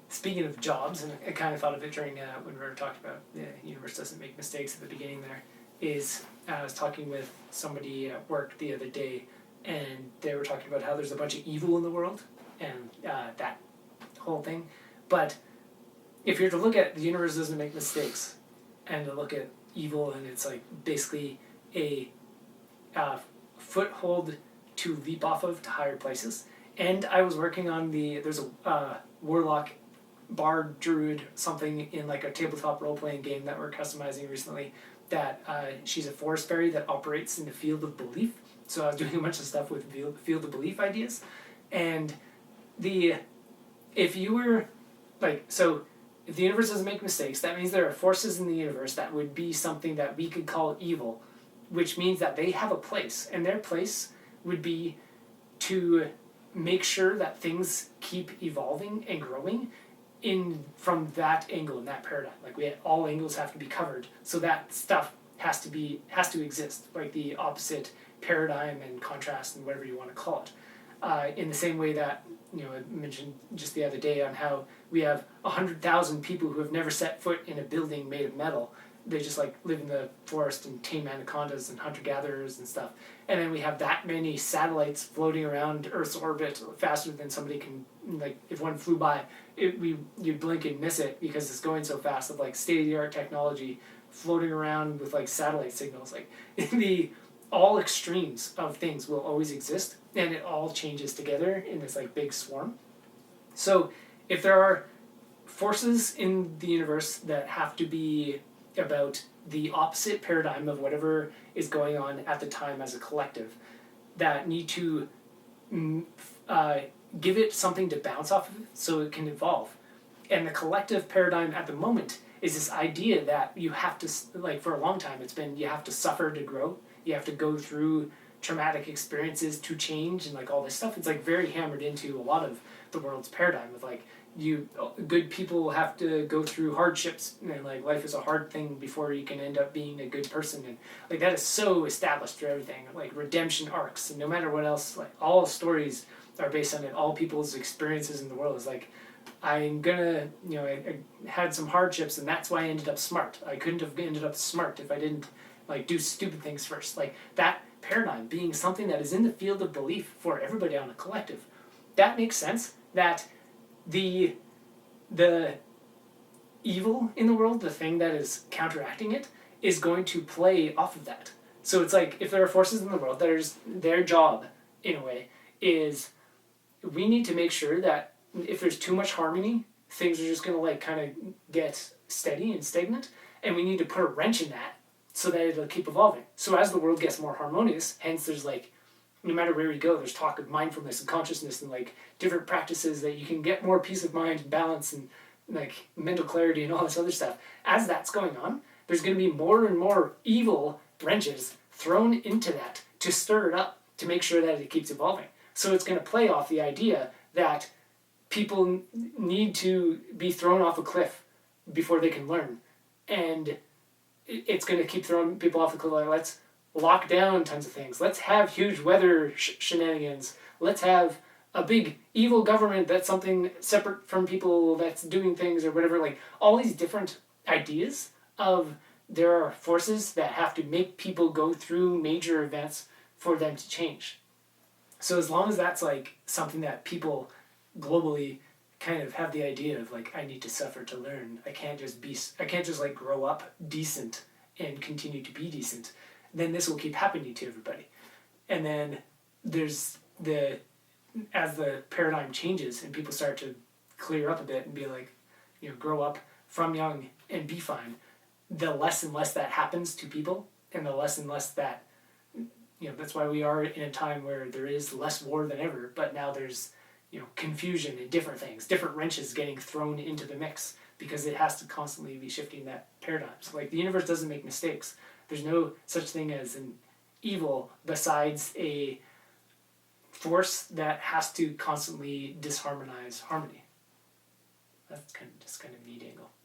speaking of jobs, and I kind of thought of it during when we were talking about the universe doesn't make mistakes at the beginning there, is I was talking with somebody at work the other day, and they were talking about how there's a bunch of evil in the world, and that whole thing. But if you're to look at the universe doesn't make mistakes, and to look at evil, and it's like basically a foothold to leap off of to higher places. And I was working on there's a warlock bard druid something in like a tabletop role-playing game that we're customizing recently, that she's a forest fairy that operates in the field of belief. So I was doing a bunch of stuff with field of belief ideas. And if you were like, so if the universe doesn't make mistakes, that means there are forces in the universe that would be something that we could call evil, which means that they have a place, and their place would be to make sure that things keep evolving and growing from that angle, in that paradigm. Like all angles have to be covered, so that stuff has to exist, like the opposite paradigm and contrast and whatever you want to call it. In the same way that I mentioned just the other day on how we have 100,000 people who have never set foot in a building made of metal. They just like live in the forest and tame anacondas and hunter-gatherers and stuff. And then we have that many satellites floating around Earth's orbit faster than somebody can, like if one flew by, you'd blink and miss it because it's going so fast, of like state-of-the-art technology floating around with like satellite signals. Like all extremes of things will always exist, and it all changes together in this like big swarm. So if there are forces in the universe that have to be about the opposite paradigm of whatever is going on at the time as a collective, that need to give it something to bounce off of so it can evolve. And the collective paradigm at the moment is this idea that you have to, like for a long time it's been, you have to suffer to grow, you have to go through traumatic experiences to change, and like all this stuff. It's like very hammered into a lot of the world's paradigm of like, good people have to go through hardships, and like life is a hard thing before you can end up being a good person, and like that is so established for everything, like redemption arcs, and no matter what else, like all stories are based on it. All people's experiences in the world is like, I'm gonna, I had some hardships and that's why I ended up smart. I couldn't have ended up smart if I didn't like do stupid things first. Like that paradigm being something that is in the field of belief for everybody on a collective, that makes sense. That the evil in the world, the thing that is counteracting it, is going to play off of that. So it's like, if there are forces in the world, their job, in a way, is we need to make sure that if there's too much harmony, things are just going to like kind of get steady and stagnant, and we need to put a wrench in that so that it'll keep evolving. So as the world gets more harmonious, hence there's like, no matter where we go, there's talk of mindfulness and consciousness and like different practices that you can get more peace of mind and balance and like mental clarity and all this other stuff. As that's going on, there's going to be more and more evil wrenches thrown into that to stir it up, to make sure that it keeps evolving. So it's going to play off the idea that people need to be thrown off a cliff before they can learn. And it's going to keep throwing people off the cliff. Like, let's lock down tons of things. Let's have huge weather shenanigans. Let's have a big evil government that's something separate from people that's doing things or whatever. Like all these different ideas of there are forces that have to make people go through major events for them to change. So as long as that's like something that people globally kind of have the idea of like, I need to suffer to learn. I can't just like grow up decent and continue to be decent. Then this will keep happening to everybody. And then there's as the paradigm changes and people start to clear up a bit and be like, grow up from young and be fine, the less and less that happens to people, and the less and less that, that's why we are in a time where there is less war than ever, but now there's, confusion and different things, different wrenches getting thrown into the mix because it has to constantly be shifting that paradigm. So like the universe doesn't make mistakes. There's no such thing as an evil besides a force that has to constantly disharmonize harmony. That's kind of neat angle.